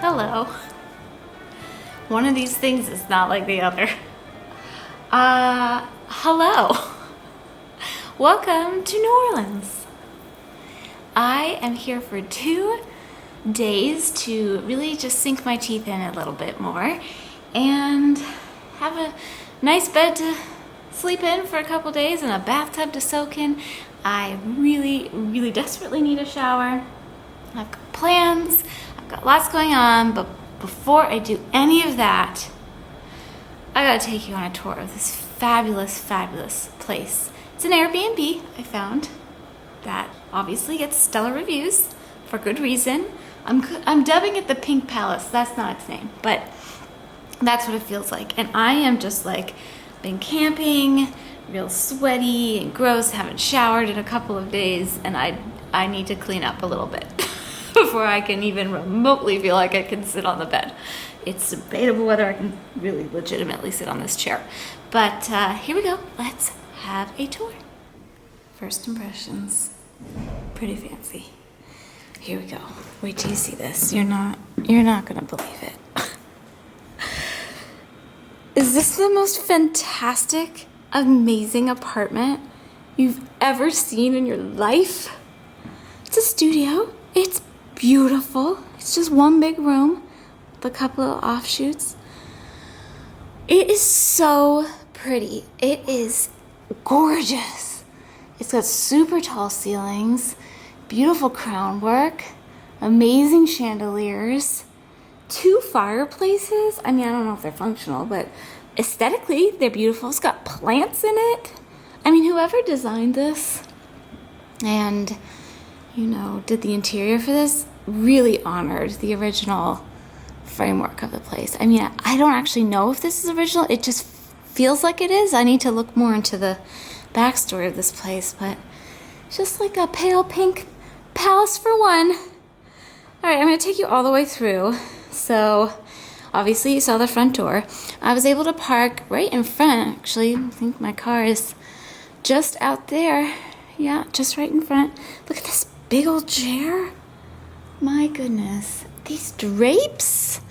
Hello. One of these things is not like the other. Hello. Welcome to New Orleans. I am here for 2 days to really just sink my teeth in a little bit more and have a nice bed to sleep in for a couple days and a bathtub to soak in. I really desperately need a shower. I've got plans, I've got lots going on, but before I do any of that, I gotta take you on a tour of this fabulous place. It's an Airbnb I found that obviously gets stellar reviews for good reason. I'm dubbing it the Pink Palace. That's not its name, but that's what it feels like. And I am just like been camping, real sweaty and gross, haven't showered in a couple of days, and I need to clean up a little bit before I can even remotely feel like I can sit on the bed. It's debatable whether I can really legitimately sit on this chair. But here we go. Let's have a tour. First impressions, pretty fancy. Here we go. Wait till you see this. You're not gonna believe it. Is this the most fantastic, amazing apartment you've ever seen in your life? It's a studio. It's beautiful. It's just one big room with a couple of offshoots. It is so pretty. It is gorgeous. It's got super tall ceilings, beautiful crown work, amazing chandeliers, 2 fireplaces. I mean, I don't know if they're functional, but aesthetically, they're beautiful. It's got plants in it. I mean, whoever designed this and, did the interior for this really honored the original framework of the place. I mean, I don't actually know if this is original. It just feels like it is. I need to look more into the backstory of this place, but it's just like a pale pink palace for one. All right, I'm going to take you all the way through. So obviously you saw the front door. I was able to park right in front, actually. I think my car is just out there. Yeah, just right in front. Look at this big old chair. My goodness. These drapes.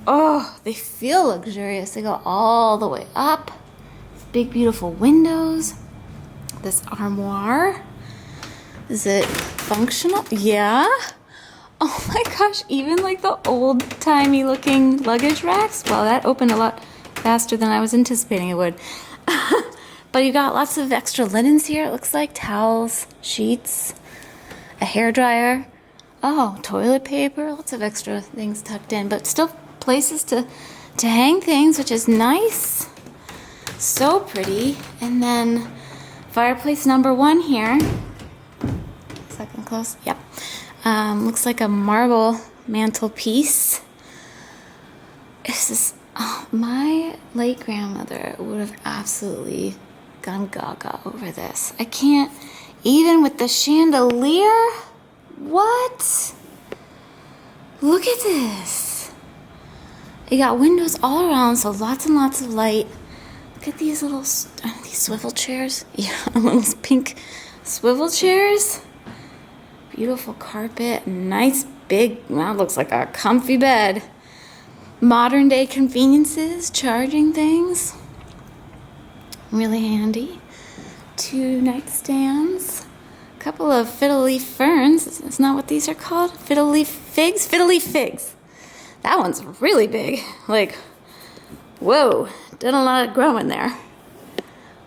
Oh, they feel luxurious. They go all the way up. Big, beautiful windows. This armoire. Is it functional? Yeah. Oh my gosh, even like the old-timey looking luggage racks. Well, that opened a lot faster than I was anticipating it would. But you got lots of extra linens here, it looks like. Towels, sheets, a hairdryer. Oh, toilet paper, lots of extra things tucked in. But still places to hang things, which is nice. So pretty. And then fireplace number 1 here. Second close, yep. Looks like a marble mantelpiece. My late grandmother would have absolutely gone gaga over this. I can't, even with the chandelier. What? Look at this. You got windows all around, so lots and lots of light. Look at these little, these swivel chairs. Yeah, little pink swivel chairs. Beautiful carpet, nice big, well, looks like a comfy bed. Modern day conveniences, charging things. Really handy. 2 nightstands. A couple of fiddle leaf ferns. Isn't that what these are called? Fiddle leaf figs? Fiddle leaf figs. That one's really big. Like, whoa, done a lot of growing there.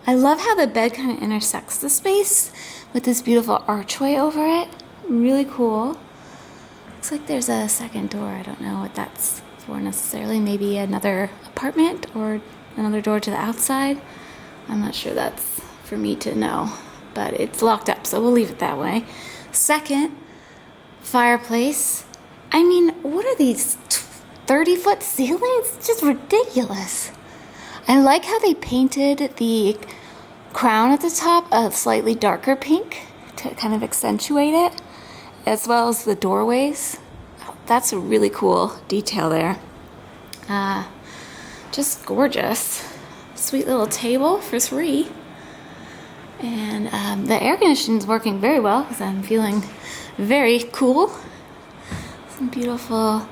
I love how the bed kind of intersects the space with this beautiful archway over it. Really cool. Looks like there's a second door. I don't know what that's for necessarily. Maybe another apartment or another door to the outside. I'm not sure that's for me to know, but it's locked up, so we'll leave it that way. Second fireplace. I mean, what are these 30-foot ceilings? It's just ridiculous. I like how they painted the crown at the top a slightly darker pink to kind of accentuate it, as well as the doorways. That's a really cool detail there. Just gorgeous. Sweet little table for 3. And the air conditioning is working very well because I'm feeling very cool. Some beautiful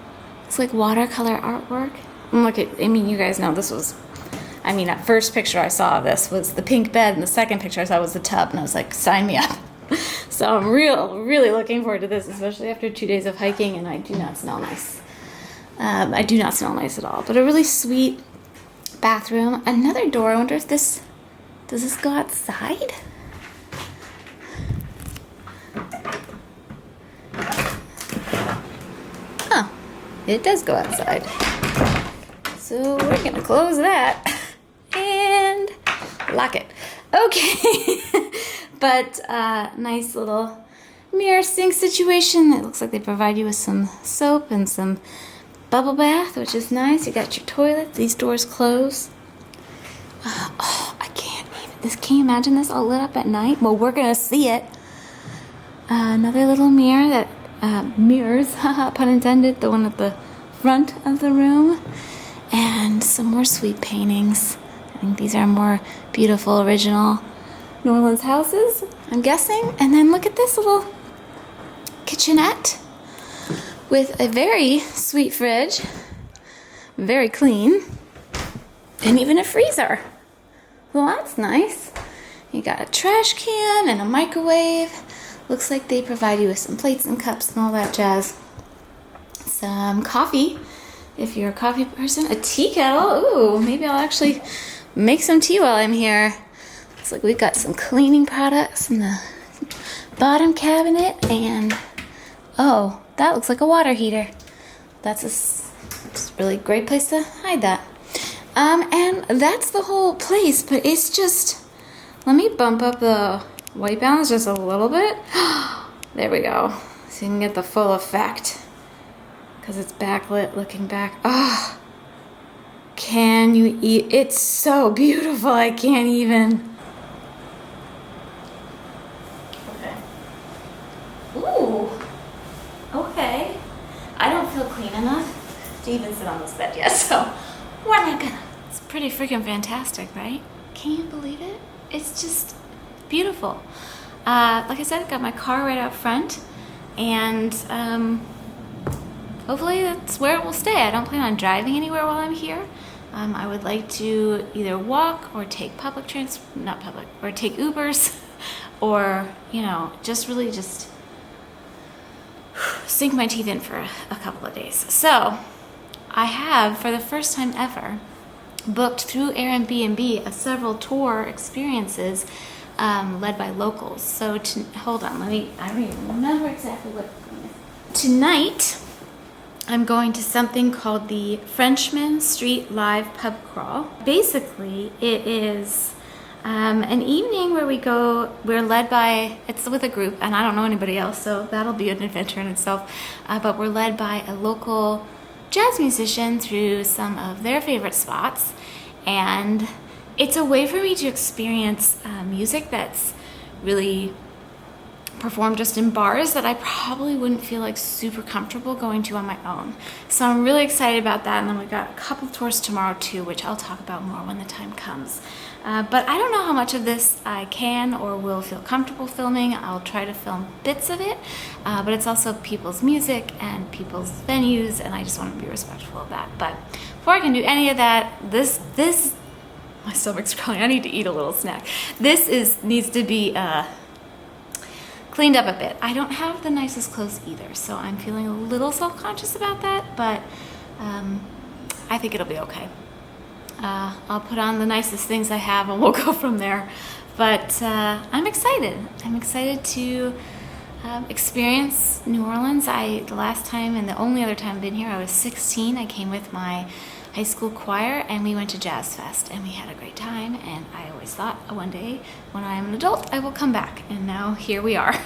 It's like watercolor artwork. And look at, I mean, you guys know this was, I mean, that first picture I saw of this was the pink bed, and the second picture I saw was the tub, and I was like, sign me up. So I'm really looking forward to this, especially after 2 days of hiking, and I do not smell nice. I do not smell nice at all, but a really sweet bathroom. Another door. I wonder if this, does this go outside? Oh, it does go outside. So we're gonna close that and lock it. Okay. But nice little mirror sink situation. It looks like they provide you with some soap and some bubble bath, which is nice. You got your toilet. These doors close. Oh, I can't even. This, can you imagine this all lit up at night? Well, we're gonna see it. Another little mirror that mirrors, pun intended, the one at the front of the room, and some more sweet paintings. I think these are more beautiful, original New Orleans houses, I'm guessing. And then look at this little kitchenette with a very sweet fridge, very clean, and even a freezer. Well, that's nice. You got a trash can and a microwave. Looks like they provide you with some plates and cups and all that jazz. Some coffee, if you're a coffee person. A tea kettle. Ooh, maybe I'll actually make some tea while I'm here. Looks like we've got some cleaning products in the bottom cabinet, and oh, that looks like a water heater. That's a really great place to hide that. And that's the whole place, but it's just, let me bump up the white balance just a little bit. There we go. So you can get the full effect, because it's backlit looking back. Oh, can you eat? It's so beautiful. I can't even. Ooh, okay. I don't feel clean enough to even sit on this bed yet, so we're not gonna. It's pretty freaking fantastic, right? Can you believe it? It's just beautiful. Like I said, I got my car right out front, and hopefully that's where it will stay. I don't plan on driving anywhere while I'm here. I would like to either walk or take or take Ubers, or, you know, just really just sink my teeth in for a couple of days. So I have, for the first time ever, booked through Airbnb several tour experiences led by locals. So hold on, I don't even remember exactly what. Tonight I'm going to something called the Frenchmen Street Live Pub Crawl. Basically, it is an evening where we're led by, it's with a group, and I don't know anybody else, so that'll be an adventure in itself, but we're led by a local jazz musician through some of their favorite spots, and it's a way for me to experience music that's really performed just in bars that I probably wouldn't feel like super comfortable going to on my own. So I'm really excited about that, and then we got a couple of tours tomorrow too, which I'll talk about more when the time comes. But I don't know how much of this I can or will feel comfortable filming. I'll try to film bits of it, but it's also people's music and people's venues, and I just want to be respectful of that. But before I can do any of that, this my stomach's crawling. I need to eat a little snack. This needs to be cleaned up a bit. I don't have the nicest clothes either, so I'm feeling a little self-conscious about that, but I think it'll be okay. I'll put on the nicest things I have, and we'll go from there. But I'm excited. I'm excited to experience New Orleans. The last time and the only other time I've been here, I was 16. I came with my high school choir, and we went to Jazz Fest, and we had a great time, and I always thought one day when I am an adult I will come back, and now here we are.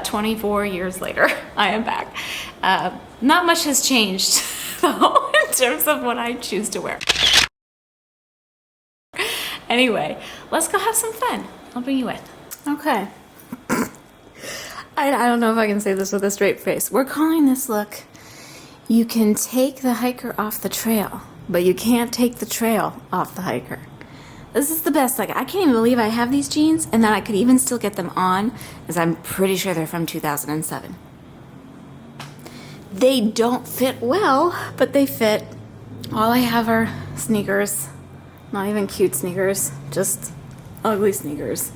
24 years later, I am back. Not much has changed though, in terms of what I choose to wear. Anyway, let's go have some fun. I'll bring you with. Okay. I don't know if I can say this with a straight face. We're calling this look, you can take the hiker off the trail, but you can't take the trail off the hiker. This is the best. Like, I can't even believe I have these jeans and that I could even still get them on, as I'm pretty sure they're from 2007. They don't fit well, but they fit. All I have are sneakers. Not even cute sneakers, just ugly sneakers.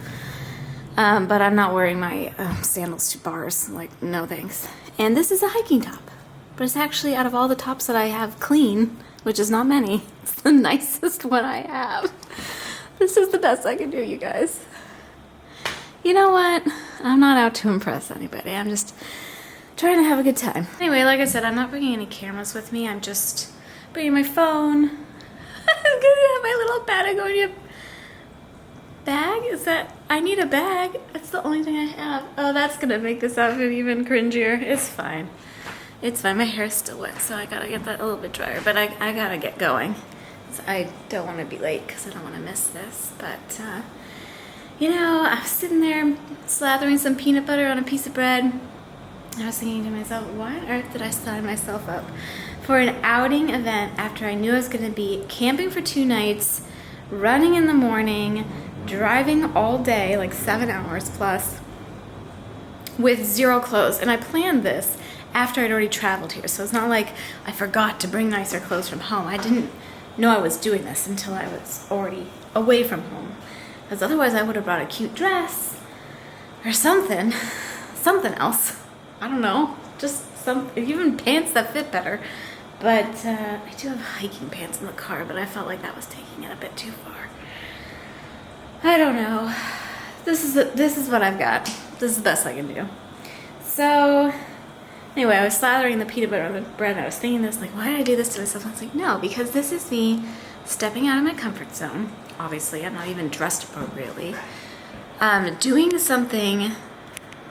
But I'm not wearing my sandals to bars. Like, no thanks. And this is a hiking top. But it's actually, out of all the tops that I have clean, which is not many, it's the nicest one I have. This is the best I can do, you guys. You know what? I'm not out to impress anybody. I'm just trying to have a good time. Anyway, like I said, I'm not bringing any cameras with me. I'm just bringing my phone. I'm gonna have my little Patagonia bag. Is that? I need a bag. That's the only thing I have. Oh, that's gonna make this outfit even cringier. It's fine. It's fine. My hair's still wet, so I gotta get that a little bit drier. But I gotta get going. So I don't want to be late because I don't want to miss this. But you know, I was sitting there slathering some peanut butter on a piece of bread. And I was thinking to myself, why on earth did I sign myself up for an outing event after I knew I was going to be camping for 2 nights, running in the morning, driving all day, like 7 hours plus, with 0 clothes. And I planned this after I'd already traveled here. So it's not like I forgot to bring nicer clothes from home. I didn't know I was doing this until I was already away from home. Because otherwise I would have brought a cute dress or something else. I don't know, just even pants that fit better. But I do have hiking pants in the car, but I felt like that was taking it a bit too far. I don't know. This is what I've got. This is the best I can do. So anyway, I was slathering the peanut butter on the bread, and I was thinking this, like, why did I do this to myself? I was like, no, because this is me stepping out of my comfort zone. Obviously, I'm not even dressed appropriately. Doing something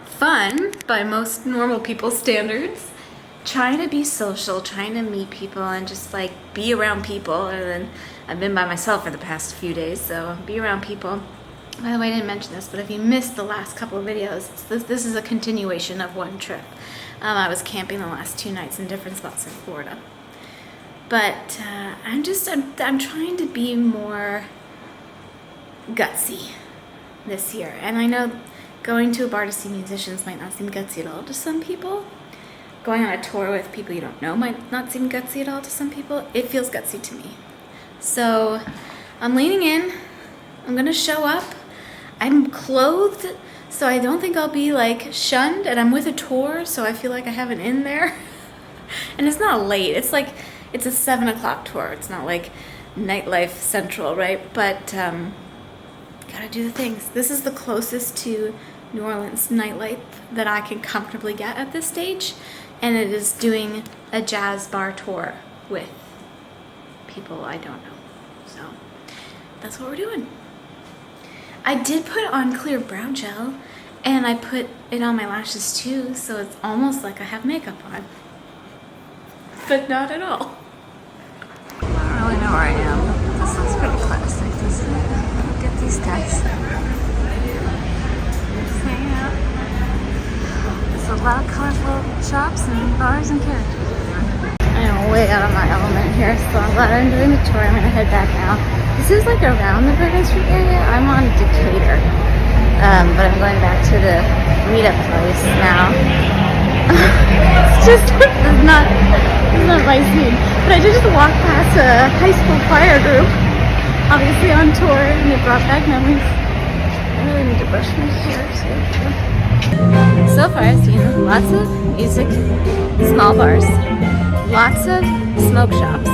fun by most normal people's standards. Trying to be social, trying to meet people and just like be around people. And then I've been by myself for the past few days, so be around people. By the way, I didn't mention this, but if you missed the last couple of videos, this is a continuation of one trip. I was camping the last 2 nights in different spots in Florida. But I'm trying to be more gutsy this year. And I know going to a bar to see musicians might not seem gutsy at all to some people. Going on a tour with people you don't know might not seem gutsy at all to some people. It feels gutsy to me. So I'm leaning in. I'm gonna show up. I'm clothed, so I don't think I'll be like shunned, and I'm with a tour, so I feel like I have an in there. And it's not late. It's like, it's a 7 o'clock tour. It's not like Nightlife Central, right? But gotta do the things. This is the closest to New Orleans nightlife that I can comfortably get at this stage, and it is doing a jazz bar tour with people I don't know. So that's what we're doing. I did put on clear brow gel, and I put it on my lashes too, so it's almost like I have makeup on, but not at all. I don't really know where I am. This looks pretty classic, doesn't it? Look at these guys. Just hanging out. There's a lot of colorful shops and bars and characters. I am way out of my element here, so I'm glad I'm doing the tour. I'm gonna head back now. This is like around the Frenchmen Street area. I'm on Decatur, but I'm going back to the meetup place now. It's just, it's not my scene. But I did just walk past a high school choir group, obviously on tour, and it brought back memories. I really need to brush my hair too. So far I've seen lots of music, small bars, lots of smoke shops,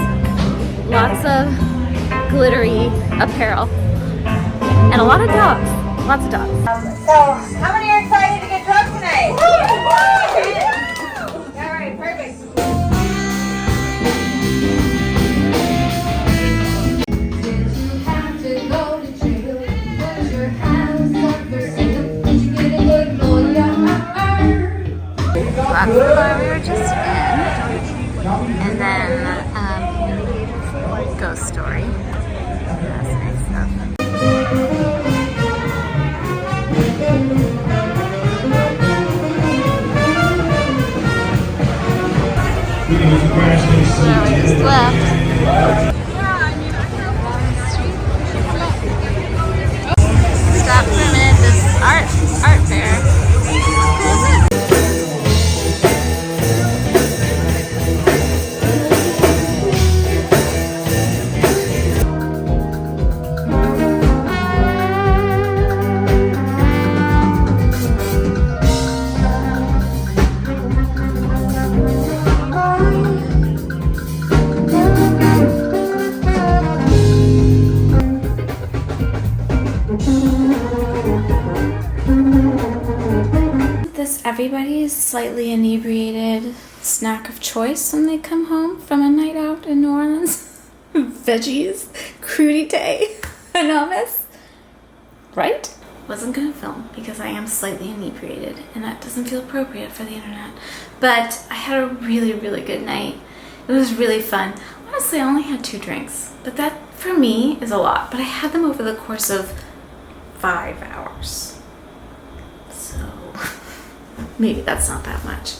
lots of glittery apparel, and a lot of dogs. Lots of dogs. So, how many are excited to get drunk tonight? All right, perfect. Lots of fun we were just in, and then ghost story. That's nice stuff. Where we just left. Stop for a minute. This art fair. everybody's slightly inebriated snack of choice when they come home from a night out in New Orleans. Veggies, crudité, and hummus. Right? Wasn't gonna film because I am slightly inebriated and that doesn't feel appropriate for the internet. But I had a really, really good night. It was really fun. Honestly, I only had 2 drinks, but that for me is a lot. But I had them over the course of 5 hours. So maybe that's not that much.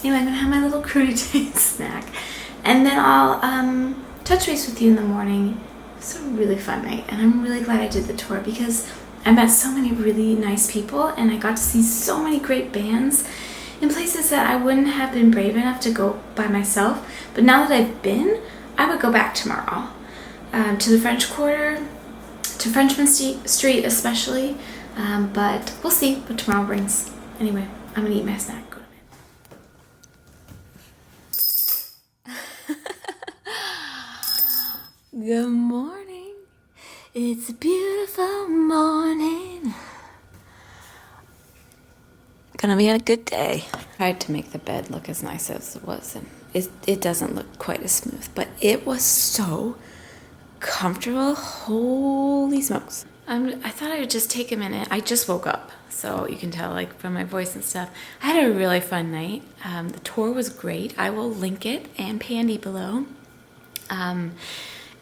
Anyway, I'm gonna have my little crudité snack and then I'll touch base with you in the morning. It's a really fun night and I'm really glad I did the tour because I met so many really nice people and I got to see so many great bands in places that I wouldn't have been brave enough to go by myself. But now that I've been, I would go back tomorrow to the French Quarter, to Frenchmen Street especially. But we'll see what tomorrow brings. Anyway, I'm gonna eat my snack. Go to bed. Good morning. It's a beautiful morning. Gonna be a good day. Tried to make the bed look as nice as it was, and it doesn't look quite as smooth, but it was so comfortable. Holy smokes. I thought I would just take a minute. I just woke up, so you can tell like from my voice and stuff. I had a really fun night. The tour was great. I will link it and Pandy below.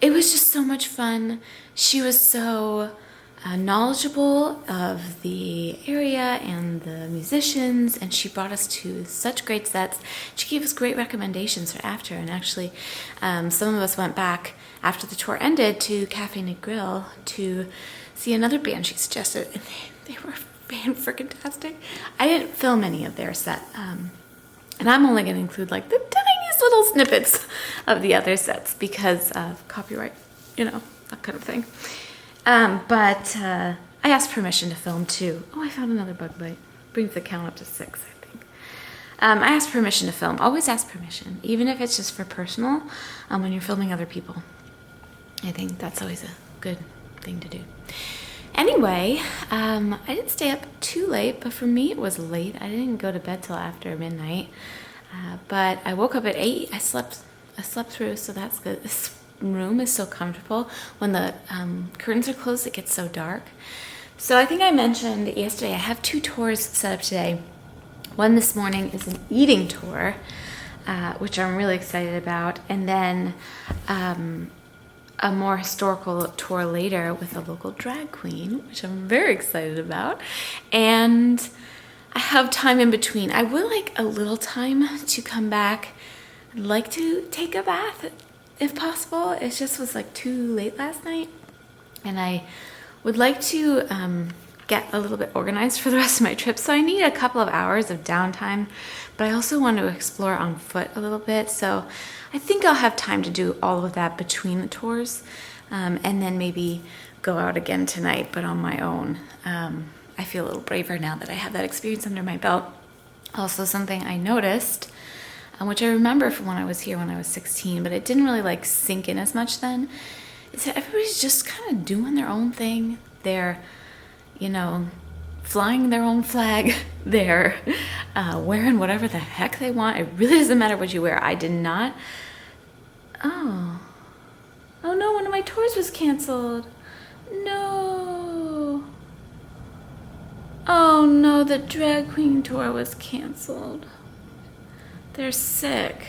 It was just so much fun. She was so knowledgeable of the area and the musicians, and she brought us to such great sets. She gave us great recommendations for after, and actually some of us went back after the tour ended to Cafe Negril to see another band she suggested, and they were fan-freaking-tastic. I didn't film any of their set, and I'm only going to include like the tiniest little snippets of the other sets because of copyright, you know, that kind of thing. But I asked permission to film too. Oh, I found another bug bite. Brings the count up to 6, I think. I asked permission to film. Always ask permission, even if it's just for personal, when you're filming other people. I think that's always a good thing to do. Anyway, I didn't stay up too late, but for me it was late. I didn't go to bed till after midnight. But I woke up at 8. I slept through, so that's good. This room is so comfortable. When the curtains are closed, it gets so dark. So I think I mentioned yesterday, I have 2 tours set up today. One this morning is an eating tour, which I'm really excited about. And then a more historical tour later with a local drag queen, which I'm very excited about. And I have time in between. I would like a little time to come back. I'd like to take a bath if possible. It just was like too late last night. And I would like to get a little bit organized for the rest of my trip. So I need a couple of hours of downtime, but I also want to explore on foot a little bit. So I think I'll have time to do all of that between the tours, and then maybe go out again tonight, but on my own. I feel a little braver now that I have that experience under my belt. Also, something I noticed, which I remember from when I was here when I was 16, but it didn't really like sink in as much then, is that everybody's just kind of doing their own thing. They're, you know, flying their own flag. They're wearing whatever the heck they want. It really doesn't matter what you wear. I did not. Oh no, one of my tours was canceled. No. Oh no, the drag queen tour was canceled. They're sick.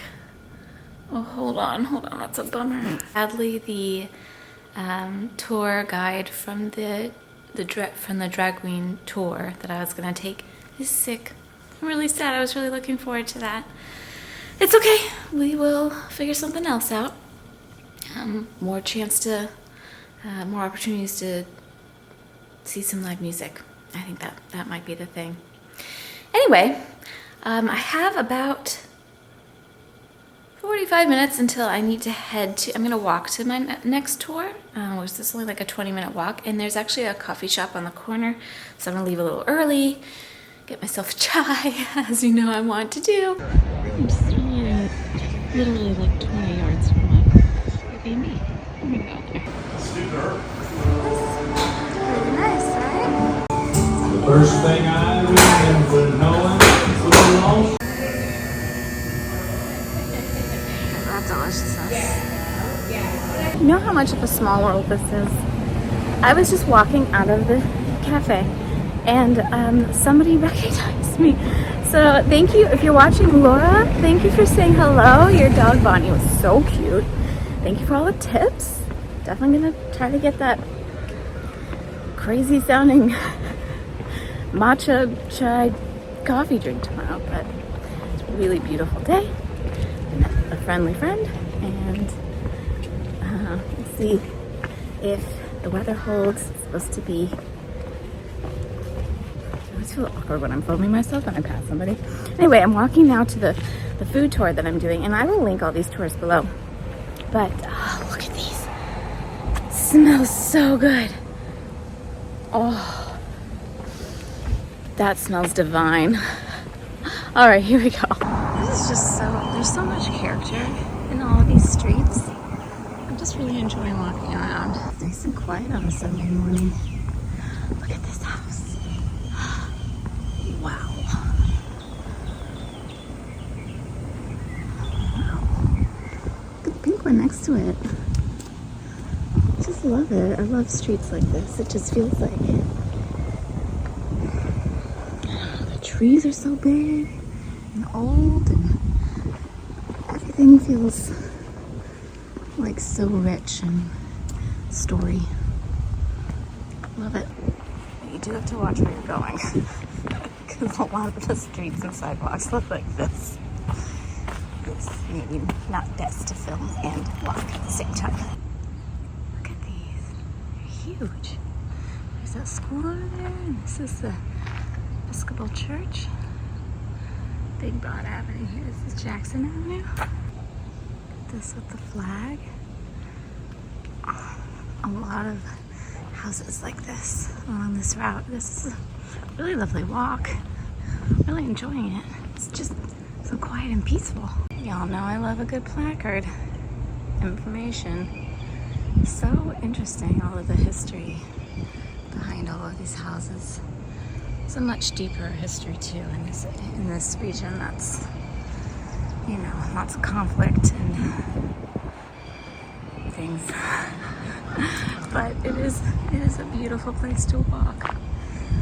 Oh, hold on, that's a bummer. Sadly, the tour guide from the drag queen tour that I was gonna take is sick. I'm really sad. I was really looking forward to that. It's okay. We will figure something else out. More opportunities to see some live music. I think that might be the thing. Anyway, I have about 45 minutes until I need to head to, I'm going to walk to my next tour, which is only like a 20-minute walk, and there's actually a coffee shop on the corner, so I'm going to leave a little early, get myself a chai, as you know I want to do. I'm standing literally like 20 yards from my Airbnb. I'm going to go there. Pretty nice, right? The first thing I remember knowing that deliciousness. You know how much of a small world this is? I was just walking out of the cafe and somebody recognized me. So thank you, if you're watching, Laura, thank you for saying hello. Your dog Bonnie was so cute. Thank you for all the tips. Definitely gonna try to get that crazy sounding matcha chai coffee drink tomorrow, but it's a really beautiful day. Met a friendly friend, and we'll see if the weather holds. It's supposed to be, I always feel awkward when I'm filming myself and I pass somebody. Anyway, I'm walking now to the food tour that I'm doing, and I will link all these tours below. But look at these. It smells so good. Oh, that smells divine. All right, here we go. This is just there's so much character in all of these streets. I'm just really enjoying walking around. It's nice and quiet on a Sunday morning. Look at this house. Wow. Look at the pink one next to it. I just love it. I love streets like this. It just feels like the trees are so big and old, and everything feels like so rich and story. Love it. You do have to watch where you're going because a lot of the streets and sidewalks look like this. It's maybe not best to film and walk at the same time. Look at these. They're huge. There's that school over there, and this is the Episcopal Church. Big broad avenue here. This is Jackson Avenue. This with the flag. A lot of houses like this along this route. This is a really lovely walk. Really enjoying it. It's just so quiet and peaceful. Y'all know I love a good placard. Information. So interesting, all of the history behind all of these houses. It's a much deeper history too in this region. That's, you know, lots of conflict and things. But it is a beautiful place to walk.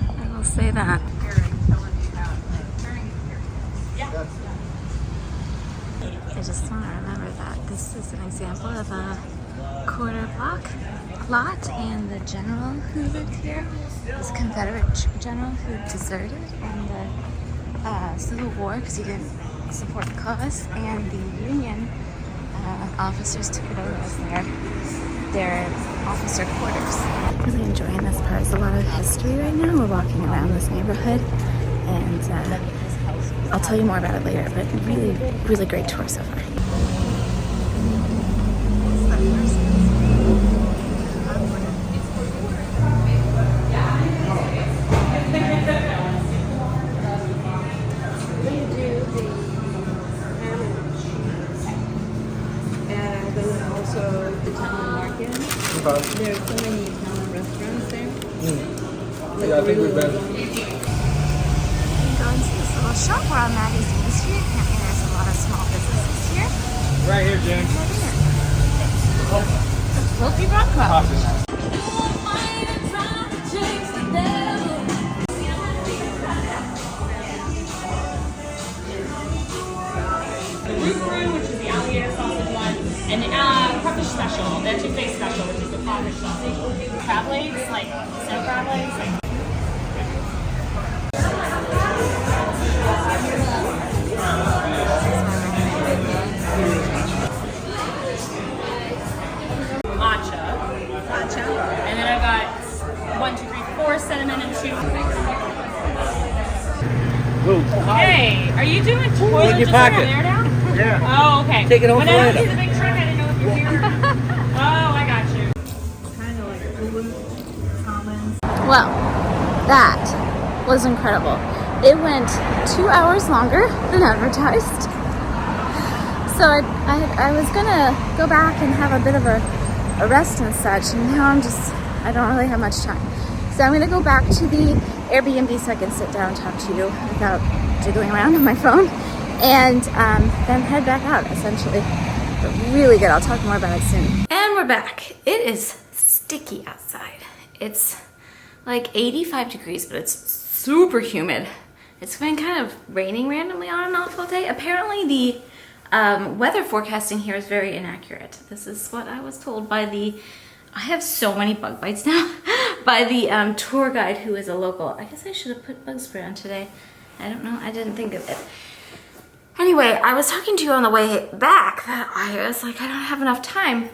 I will say that. I just want to remember that this is an example of a quarter block lot, and the general who lived here was a Confederate general who deserted in the Civil War because he didn't support the cause, and the Union officers took it over as their officer quarters. Really enjoying this part. There's a lot of history right now. We're walking around this neighborhood, and I'll tell you more about it later, but really, really great tour so far. There's so many Italian restaurants there. Yeah, I think we've been. Go into this little shop. We're on Magazine Street. Apparently there's a lot of small businesses here. Right here, Jen. Hope you brought coffee. Root brew, which is the alligator sausage one, and the crawfish special, the two-face special, which is the crawfish sausage. Crab legs, like snow crab legs, like. Matcha, and then I've got 1, 2, 3, 4 cinnamon and 2. Whoa. Hey, are you doing toilet your just pocket. over there now? Yeah. Oh, okay. Take it home when for I don't later. see the big truck, I didn't know if you're here. Oh, I got you. Kind of like Hulu, Commons. Well, that was incredible. It went 2 hours longer than advertised. So I was gonna go back and have a bit of a rest and such, and now I don't really have much time. So I'm gonna go back to the Airbnb so I can sit down and talk to you without jiggling around on my phone, and then head back out essentially. but really good. I'll talk more about it soon. And we're back. It is sticky outside. It's like 85 degrees, but it's super humid. It's been kind of raining randomly on and off all day. Apparently the weather forecasting here is very inaccurate. This is what I was told by I have so many bug bites now, by the tour guide who is a local. I guess I should have put bug spray on today. I don't know, I didn't think of it. Anyway, I was talking to you on the way back that I was like, I don't have enough time.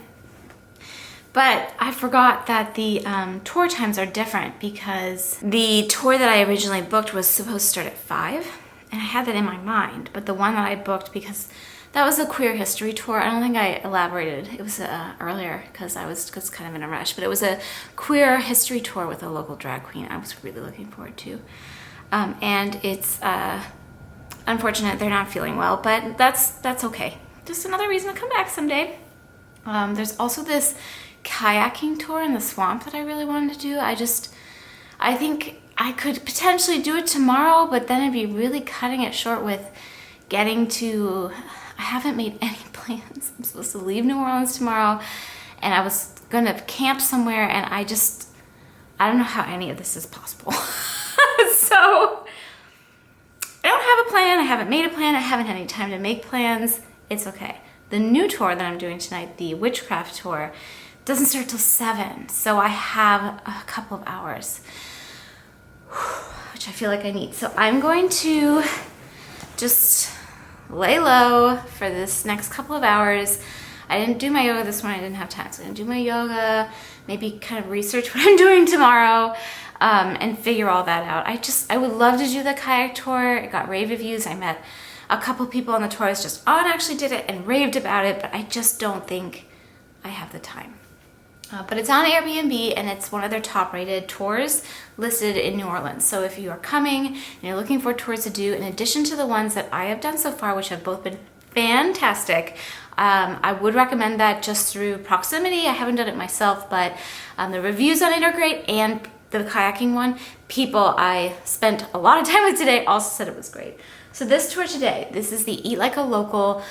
But I forgot that the tour times are different because the tour that I originally booked was supposed to start at 5, and I had that in my mind. But the one that I booked, because that was a queer history tour, I don't think I elaborated. It was earlier because I was just kind of in a rush. But it was a queer history tour with a local drag queen I was really looking forward to. And it's unfortunate they're not feeling well, but that's okay. Just another reason to come back someday. There's also this kayaking tour in the swamp that I really wanted to do. I think I could potentially do it tomorrow, but then I'd be really cutting it short with getting to, I haven't made any plans. I'm supposed to leave New Orleans tomorrow, and I was gonna camp somewhere, and I don't know how any of this is possible. So I don't have a plan, I haven't made a plan, I haven't had any time to make plans. It's okay. The new tour that I'm doing tonight, the Witchcraft tour, doesn't start till 7, so I have a couple of hours, which I feel like I need. So I'm going to just lay low for this next couple of hours. I didn't do my yoga this morning, I didn't have time, so I'm gonna do my yoga, maybe kind of research what I'm doing tomorrow, and figure all that out. I would love to do the kayak tour. It got rave reviews. I met a couple people on the tour I was just on actually did it and raved about it, but I just don't think I have the time. But it's on Airbnb, and it's one of their top rated tours listed in New Orleans. So if you are coming and you're looking for tours to do, in addition to the ones that I have done so far, which have both been fantastic, I would recommend that just through proximity. I haven't done it myself, but the reviews on it are great, and the kayaking one, people I spent a lot of time with today also said it was great. So this tour today, this is the Eat Like a Local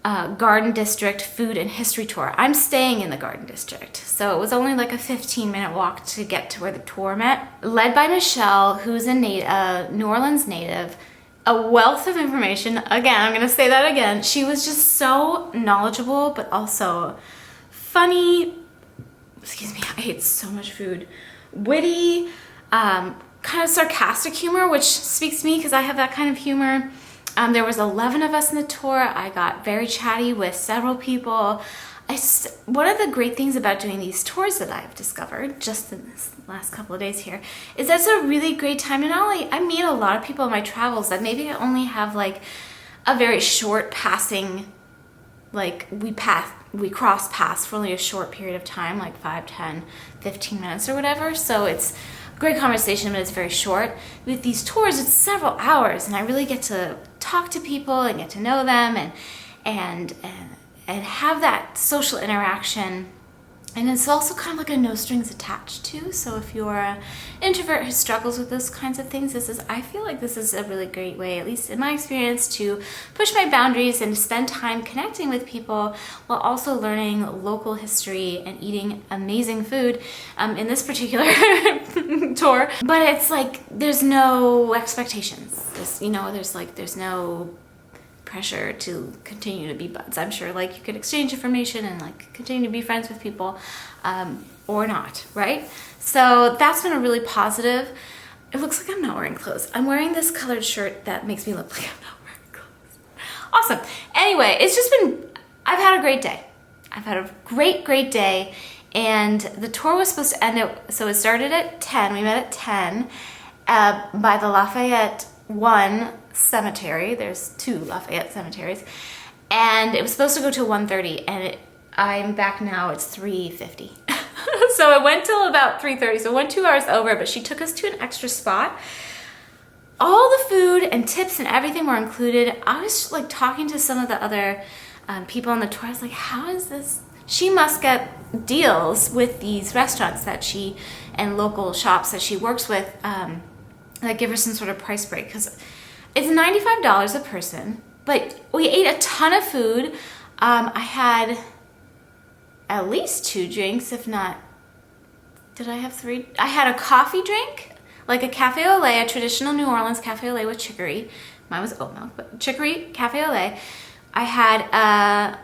Garden District Food and History Tour. I'm staying in the Garden District, so it was only like a 15-minute walk to get to where the tour met. Led by Michelle, who's a New Orleans native, a wealth of information. Again, I'm gonna say that again. She was just so knowledgeable, but also funny. Excuse me, I ate so much food. Witty, kind of sarcastic humor, which speaks to me because I have that kind of humor. There was 11 of us in the tour. I got very chatty with several people. One of the great things about doing these tours that I've discovered just in this last couple of days here is that it's a really great time to not only, I meet a lot of people in my travels that maybe I only have like a very short passing, like we cross paths for only a short period of time, like 5, 10, 15 minutes or whatever. So it's great conversation, but it's very short. With these tours, it's several hours, and I really get to talk to people and get to know them and have that social interaction. And it's also kind of like a no strings attached too. So if you're an introvert who struggles with those kinds of things, I feel like this is a really great way, at least in my experience, to push my boundaries and spend time connecting with people while also learning local history and eating amazing food in this particular tour. But it's like, there's no expectations. There's no pressure to continue to be buds. I'm sure like you could exchange information and like continue to be friends with people or not, right? So that's been a really positive. It looks like I'm not wearing clothes. I'm wearing this colored shirt that makes me look like I'm not wearing clothes. Awesome. Anyway, I've had a great day. I've had a great day, and the tour was supposed to end so it started at 10. We met at 10 by the Lafayette 1 cemetery. There's 2 Lafayette cemeteries, and it was supposed to go till 1:30, and I'm back now. It's 3:50. So it went till about 3:30, so it went 2 hours over, but she took us to an extra spot. All the food and tips and everything were included. I was like talking to some of the other people on the tour. I was like, how is this? She must get deals with these restaurants and local shops that she works with that give her some sort of price break, because it's $95 a person, but we ate a ton of food. I had at least 2 drinks, if not, did I have 3? I had a coffee drink, like a cafe au lait, a traditional New Orleans cafe au lait with chicory. Mine was oat milk, but chicory cafe au lait. I had a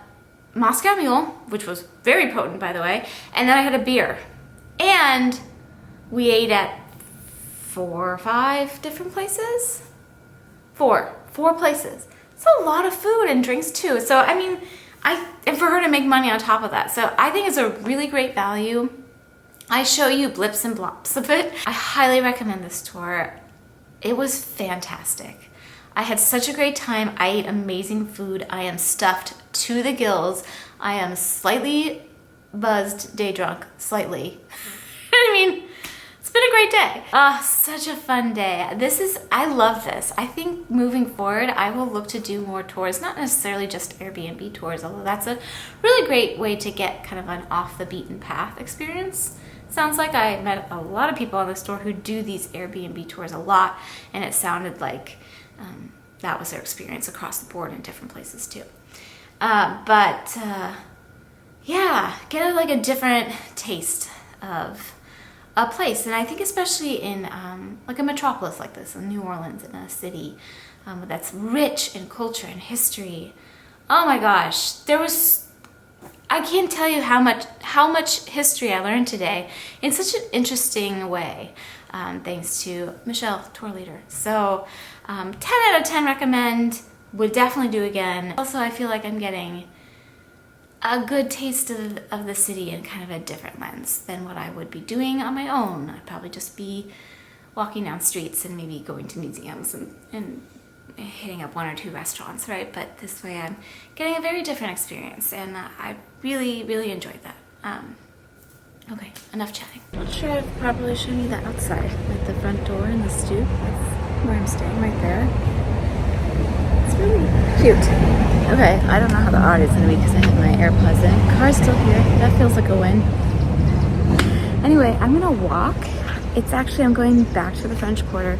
Moscow Mule, which was very potent, by the way, and then I had a beer. And we ate at 4 or 5 different places. 4 places. It's a lot of food and drinks too. So I mean, and for her to make money on top of that. So I think it's a really great value. I show you blips and blops of it. I highly recommend this tour. It was fantastic. I had such a great time. I ate amazing food. I am stuffed to the gills. I am slightly buzzed, day drunk, slightly. I mean, it's been a great day. Such a fun day. I love this. I think moving forward, I will look to do more tours, not necessarily just Airbnb tours, although that's a really great way to get kind of an off the beaten path experience. Sounds like I met a lot of people on the store who do these Airbnb tours a lot, and it sounded like that was their experience across the board in different places too. Yeah, get like a different taste of a place. And I think especially in like a metropolis like this, in New Orleans, in a city that's rich in culture and history. Oh my gosh, I can't tell you how much history I learned today in such an interesting way, thanks to Michelle, tour leader. So 10 out of 10 recommend, would definitely do again. Also, I feel like I'm getting a good taste of the city in kind of a different lens than what I would be doing on my own. I'd probably just be walking down streets and maybe going to museums and hitting up 1 or 2 restaurants, right? But this way I'm getting a very different experience, and I really, really enjoyed that. Okay, enough chatting. I'm not sure I've properly shown you the outside, like the front door and the stoop. That's where I'm staying, right there. It's really cute. Okay, I don't know how the audio's gonna be because I have my AirPods in. Car's still here. That feels like a win. Anyway, I'm gonna walk. I'm going back to the French Quarter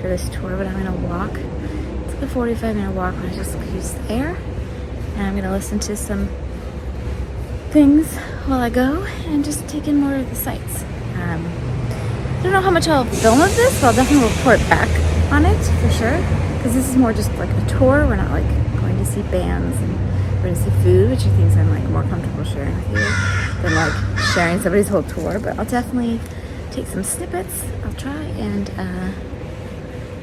for this tour, but I'm gonna walk. It's like a 45-minute walk where I just use the air, and I'm gonna listen to some things while I go and just take in more of the sights. I don't know how much I'll film of this, but I'll definitely report back on it for sure, because this is more just like a tour. We're not like going to see bands and we're going to see food, which are things I'm like more comfortable sharing with you than like sharing somebody's whole tour. But I'll definitely take some snippets. I'll try and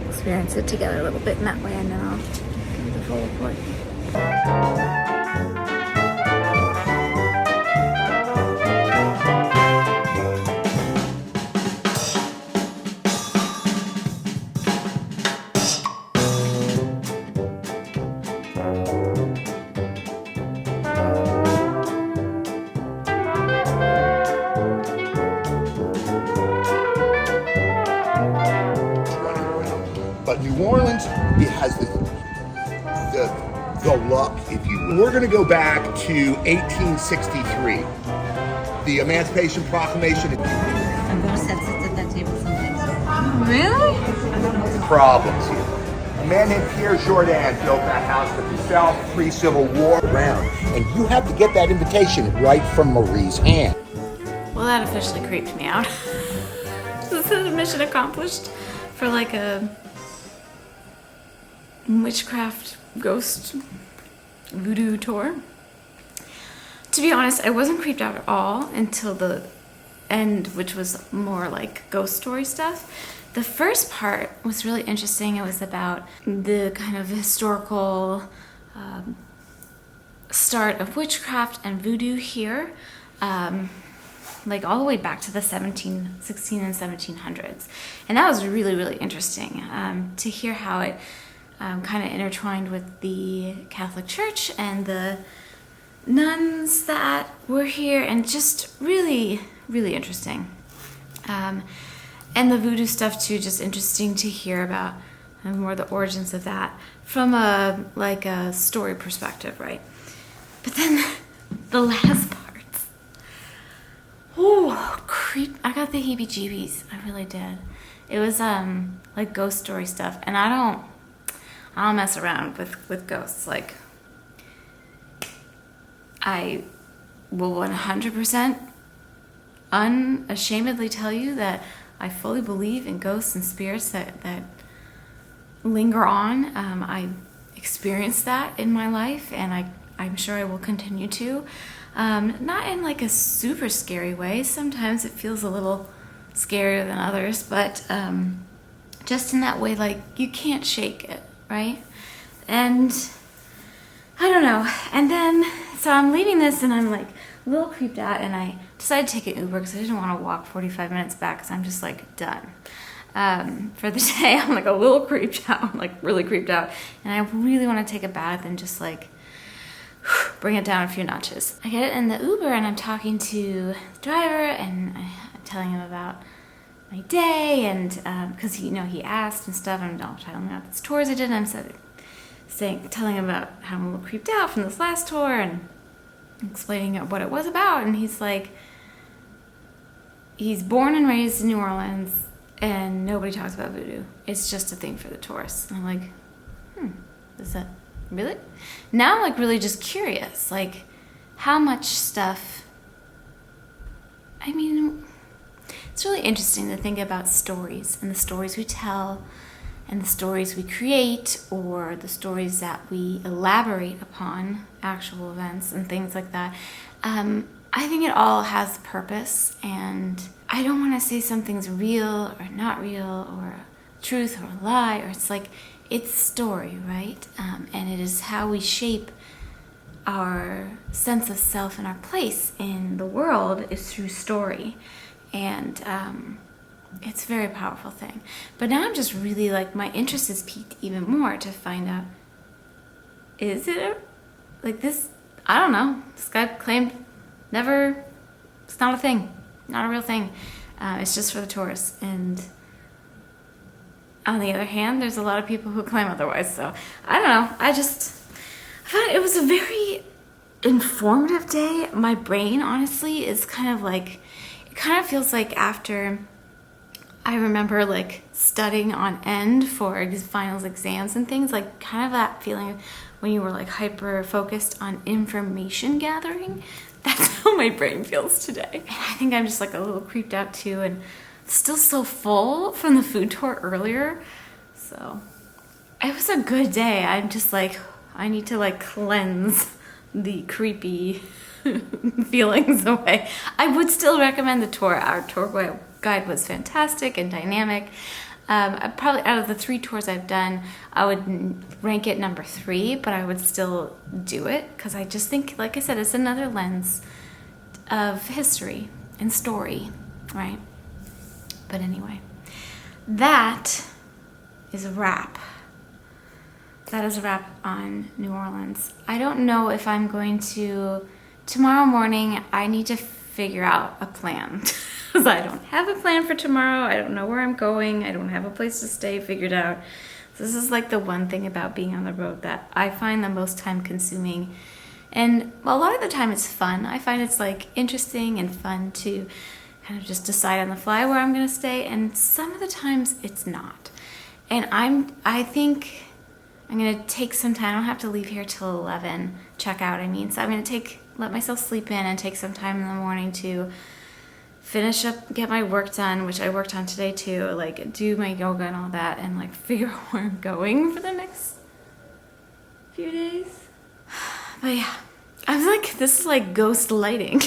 experience it together a little bit in that way, and then I'll give you the full report. But New Orleans, it has the luck, if you will. We're going to go back to 1863, the Emancipation Proclamation. I'm going to sit at that table sometimes. Really? Problems here. A man named Pierre Jourdain built that house for himself pre-Civil War around, and you have to get that invitation right from Marie's hand. Well, that officially creeped me out. This is a mission accomplished for like a witchcraft ghost voodoo tour. To be honest, I wasn't creeped out at all until the end, which was more like ghost story stuff. The first part was really interesting. It was about the kind of historical start of witchcraft and voodoo here, like all the way back to the 16 and 1700s. And that was really, really interesting to hear how it kind of intertwined with the Catholic Church and the nuns that were here, and just really, really interesting. And the voodoo stuff too, just interesting to hear about and more the origins of that from a story perspective, right? But then the last parts, creep! I got the heebie-jeebies. I really did. It was like ghost story stuff, and I don't mess around with ghosts. Like, I will 100% unashamedly tell you that I fully believe in ghosts and spirits that linger on. I experienced that in my life, and I'm sure I will continue to. Not in like a super scary way. Sometimes it feels a little scarier than others, but just in that way, like you can't shake it, right? And I don't know. And then, so I'm leaving this and I'm like a little creeped out, and I decided to take an Uber because I didn't want to walk 45 minutes back because I'm just like done. For the day, I'm like a little creeped out. I'm like really creeped out. And I really want to take a bath and just like bring it down a few notches. I get in the Uber and I'm talking to the driver and I'm telling him about my day, and because he asked and stuff, and I'm telling him about these tours I did, and I'm telling him about how I'm a little creeped out from this last tour and explaining what it was about. And he's like, he's born and raised in New Orleans and nobody talks about voodoo. It's just a thing for the tourists. And I'm like, is that really? Now I'm like really just curious, like how much stuff, I mean, it's really interesting to think about stories and the stories we tell and the stories we create, or the stories that we elaborate upon actual events and things like that. I think it all has purpose, and I don't want to say something's real or not real, or truth or a lie, or it's like, it's story, right? And it is how we shape our sense of self and our place in the world is through story. And it's a very powerful thing. But now I'm just really like, my interest is piqued even more to find out, is it like this? I don't know. This guy claimed it's not a thing, not a real thing. It's just for the tourists. And on the other hand, there's a lot of people who claim otherwise. So I don't know. I found it was a very informative day. My brain, honestly, is kind of like, it kind of feels like after I remember like studying on end for finals exams and things, like kind of that feeling when you were like hyper focused on information gathering. That's how my brain feels today. And I think I'm just like a little creeped out too, and still so full from the food tour earlier. So it was a good day. I'm just like, I need to like cleanse the creepy feelings away. I would still recommend the tour. Our tour guide was fantastic and dynamic. Probably out of the 3 tours I've done, I would rank it number 3, but I would still do it because I just think, like I said, it's another lens of history and story, right? But anyway, that is a wrap. That is a wrap on New Orleans. I don't know if I'm going to, tomorrow morning, I need to figure out a plan. Because I don't have a plan for tomorrow. I don't know where I'm going. I don't have a place to stay figured out. This is like the one thing about being on the road that I find the most time consuming. And a lot of the time it's fun. I find it's like interesting and fun to kind of just decide on the fly where I'm going to stay. And some of the times it's not. And I think I'm going to take some time. I don't have to leave here till 11, check out, I mean. So I'm going to let myself sleep in and take some time in the morning to finish up, get my work done, which I worked on today too, like do my yoga and all that, and like figure out where I'm going for the next few days. But yeah, I was like, this is like ghost lighting.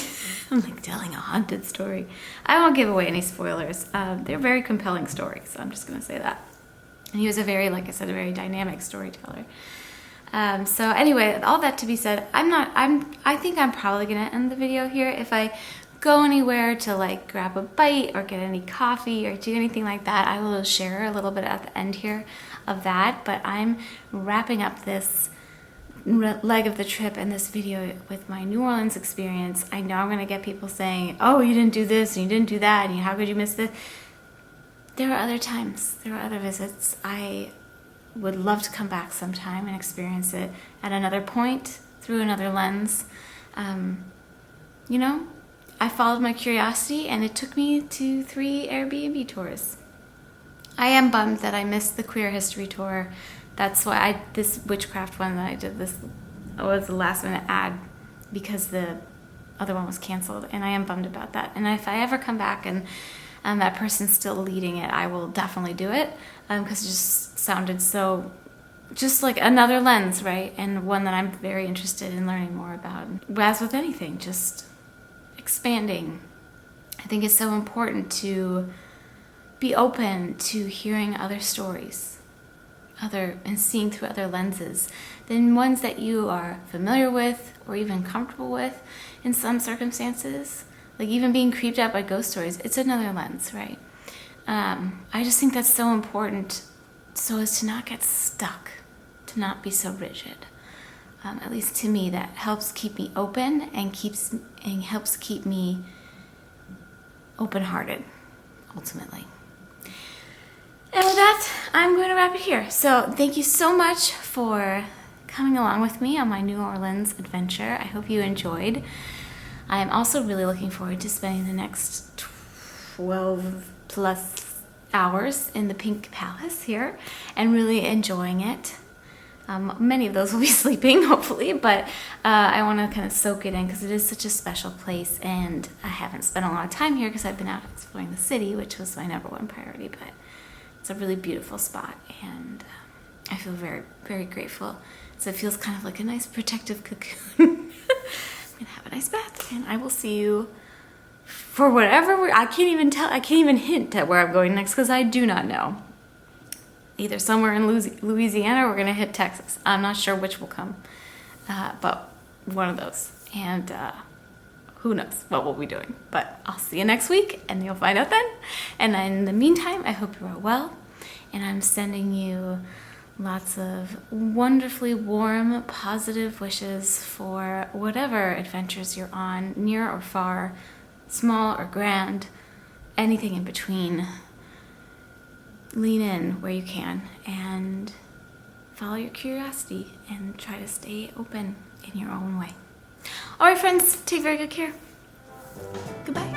I'm like telling a haunted story. I won't give away any spoilers. They're very compelling stories, so I'm just gonna say that. And he was a very, like I said, a very dynamic storyteller. So anyway, all that to be said, I think I'm probably gonna end the video here. If I go anywhere to like grab a bite or get any coffee or do anything like that, I will share a little bit at the end here of that. But I'm wrapping up this leg of the trip and this video with my New Orleans experience. I know I'm gonna get people saying, oh, you didn't do this and you didn't do that and how could you miss this? There are other times, there are other visits. I would love to come back sometime and experience it at another point through another lens. You know, I followed my curiosity and it took me to 3 Airbnb tours. I am bummed that I missed the queer history tour. That's why this Witchcraft one that I did, this was the last minute ad because the other one was canceled, and I am bummed about that. And if I ever come back and that person's still leading it, I will definitely do it, because it just sounded so, just like another lens, right? And one that I'm very interested in learning more about. As with anything, just expanding. I think it's so important to be open to hearing other stories, and seeing through other lenses than ones that you are familiar with or even comfortable with in some circumstances. Like even being creeped out by ghost stories, it's another lens, right? I just think that's so important, so as to not get stuck, to not be so rigid. At least to me, that helps keep me open and helps keep me open-hearted, ultimately. And with that, I'm going to wrap it here. So thank you so much for coming along with me on my New Orleans adventure. I hope you enjoyed. I am also really looking forward to spending the next 12 plus hours in the Pink Palace here and really enjoying it. Many of those will be sleeping, hopefully, but I want to kind of soak it in because it is such a special place, and I haven't spent a lot of time here because I've been out exploring the city, which was my #1 priority, but it's a really beautiful spot, and I feel very, very grateful. So it feels kind of like a nice protective cocoon. I'm gonna have a nice bath, and I will see you for whatever I can't even hint at where I'm going next because I do not know. Either somewhere in Louisiana or we're gonna hit Texas. I'm not sure which will come, but one of those. And who knows what we'll be doing. But I'll see you next week, and you'll find out then. And in the meantime, I hope you are well, and I'm sending you lots of wonderfully warm, positive wishes for whatever adventures you're on, near or far, small or grand, anything in between. Lean in where you can and follow your curiosity and try to stay open in your own way. All right, friends, take very good care. Goodbye.